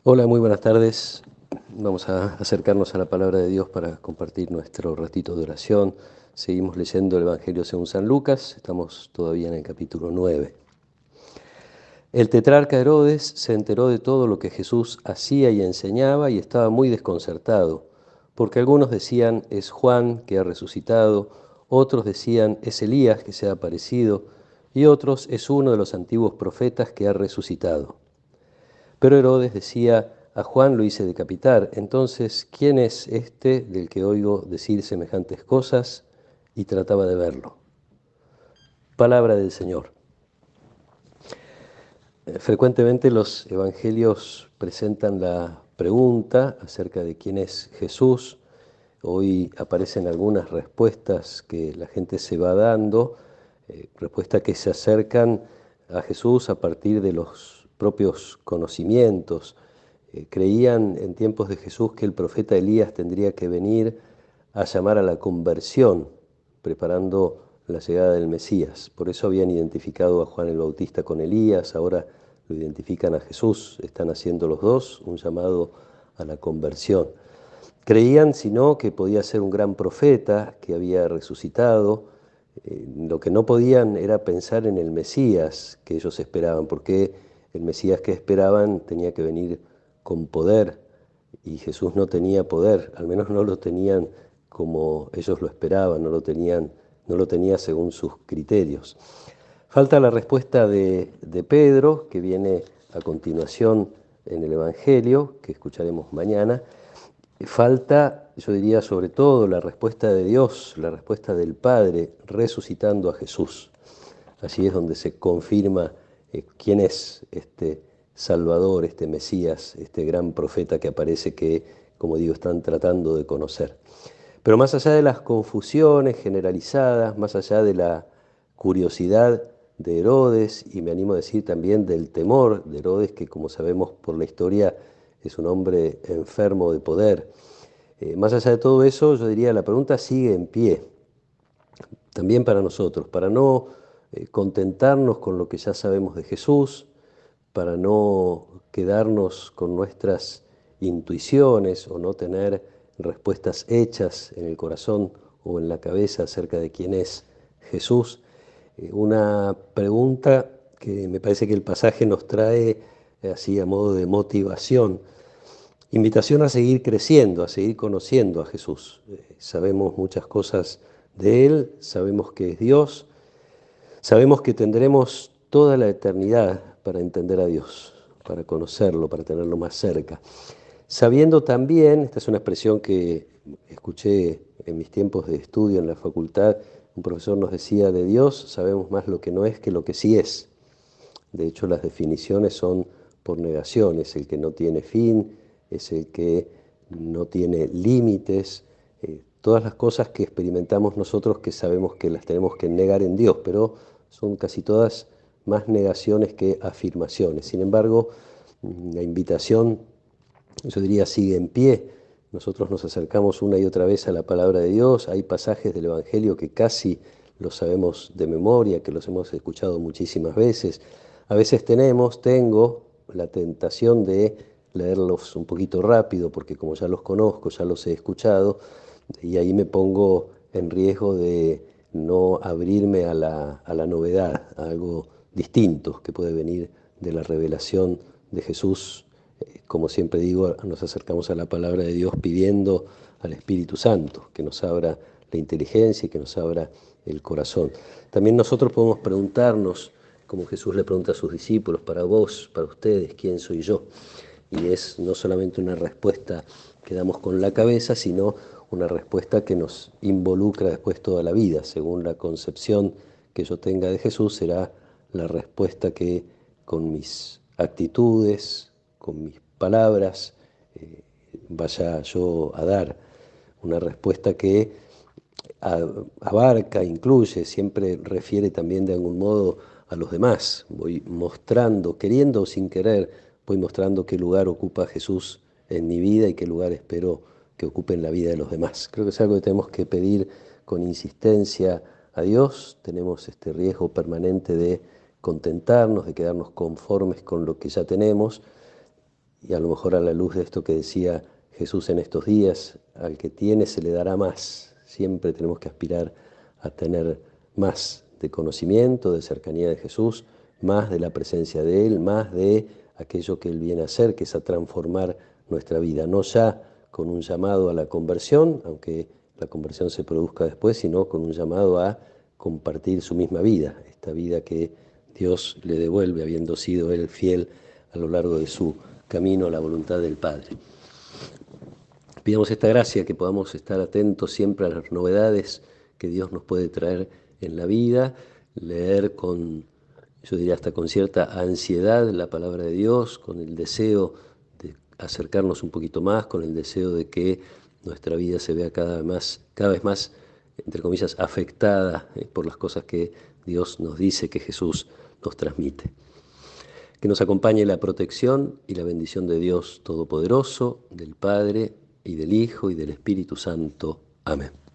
Hola, muy buenas tardes. Vamos a acercarnos a la palabra de Dios para compartir nuestro ratito de oración. Seguimos leyendo el Evangelio según San Lucas, estamos todavía en el capítulo 9. El tetrarca Herodes se enteró de todo lo que Jesús hacía y enseñaba y estaba muy desconcertado, porque algunos decían es Juan que ha resucitado, otros decían es Elías que se ha aparecido, y otros es uno de los antiguos profetas que ha resucitado. Pero Herodes decía, a Juan lo hice decapitar, entonces, ¿quién es este del que oigo decir semejantes cosas? Y trataba de verlo. Palabra del Señor. Frecuentemente los evangelios presentan la pregunta acerca de quién es Jesús. Hoy aparecen algunas respuestas que la gente se va dando, respuestas que se acercan a Jesús a partir de los propios conocimientos. Creían en tiempos de Jesús que el profeta Elías tendría que venir a llamar a la conversión, preparando la llegada del Mesías. Por eso habían identificado a Juan el Bautista con Elías, ahora lo identifican a Jesús, están haciendo los dos un llamado a la conversión. Creían, si no, que podía ser un gran profeta que había resucitado. Lo que no podían era pensar en el Mesías que ellos esperaban, porque el Mesías que esperaban tenía que venir con poder, y Jesús no tenía poder, al menos no lo tenían como ellos lo esperaban, no lo tenía según sus criterios. Falta la respuesta de Pedro, que viene a continuación en el Evangelio, que escucharemos mañana. Falta, yo diría, sobre todo la respuesta de Dios, la respuesta del Padre resucitando a Jesús. Allí es donde se confirma quién es este Salvador, este Mesías, este gran profeta que aparece que, como digo, están tratando de conocer. Pero más allá de las confusiones generalizadas, más allá de la curiosidad de Herodes, y me animo a decir también del temor de Herodes, que como sabemos por la historia es un hombre enfermo de poder, más allá de todo eso, yo diría, la pregunta sigue en pie, también para nosotros, para no contentarnos con lo que ya sabemos de Jesús, para no quedarnos con nuestras intuiciones o no tener respuestas hechas en el corazón o en la cabeza acerca de quién es Jesús. Una pregunta que me parece que el pasaje nos trae así a modo de motivación. Invitación a seguir creciendo, a seguir conociendo a Jesús. Sabemos muchas cosas de Él, sabemos que es Dios, sabemos que tendremos toda la eternidad para entender a Dios, para conocerlo, para tenerlo más cerca. Sabiendo también, esta es una expresión que escuché en mis tiempos de estudio en la facultad, un profesor nos decía de Dios, sabemos más lo que no es que lo que sí es. De hecho, las definiciones son por negaciones, el que no tiene fin, es el que no tiene límites, todas las cosas que experimentamos nosotros que sabemos que las tenemos que negar en Dios, pero son casi todas más negaciones que afirmaciones. Sin embargo, la invitación, yo diría, sigue en pie. Nosotros nos acercamos una y otra vez a la palabra de Dios. Hay pasajes del Evangelio que casi los sabemos de memoria, que los hemos escuchado muchísimas veces. A veces tengo la tentación de leerlos un poquito rápido, porque como ya los conozco, ya los he escuchado, y ahí me pongo en riesgo de no abrirme a la novedad, a algo distinto que puede venir de la revelación de Jesús. Como siempre digo, nos acercamos a la palabra de Dios pidiendo al Espíritu Santo que nos abra la inteligencia y que nos abra el corazón. También nosotros podemos preguntarnos, como Jesús le pregunta a sus discípulos, para vos, para ustedes, ¿quién soy yo? Y es no solamente una respuesta que damos con la cabeza, sino una respuesta que nos involucra después toda la vida. Según la concepción que yo tenga de Jesús, será la respuesta que con mis actitudes, con mis palabras, vaya yo a dar. Una respuesta que abarca, incluye, siempre refiere también de algún modo a los demás. Voy mostrando, queriendo o sin querer, voy mostrando qué lugar ocupa Jesús en mi vida y qué lugar espero que ocupe en la vida de los demás. Creo que es algo que tenemos que pedir con insistencia a Dios. Tenemos este riesgo permanente de contentarnos, de quedarnos conformes con lo que ya tenemos, Y a lo mejor a la luz de esto que decía Jesús en estos días, al que tiene se le dará más. Siempre tenemos que aspirar a tener más de conocimiento, de cercanía de Jesús, más de la presencia de Él, más de aquello que Él viene a hacer, que es a transformar nuestra vida. No ya con un llamado a la conversión, aunque la conversión se produzca después, sino con un llamado a compartir su misma vida, esta vida que Dios le devuelve, habiendo sido Él fiel a lo largo de su camino a la voluntad del Padre. Pidamos esta gracia, que podamos estar atentos siempre a las novedades que Dios nos puede traer en la vida, leer con, yo diría hasta con cierta ansiedad la palabra de Dios, con el deseo de acercarnos un poquito más, con el deseo de que nuestra vida se vea cada vez más, entre comillas, afectada por las cosas que Dios nos dice, que Jesús nos transmite. Que nos acompañe la protección y la bendición de Dios Todopoderoso, del Padre, y del Hijo, y del Espíritu Santo. Amén.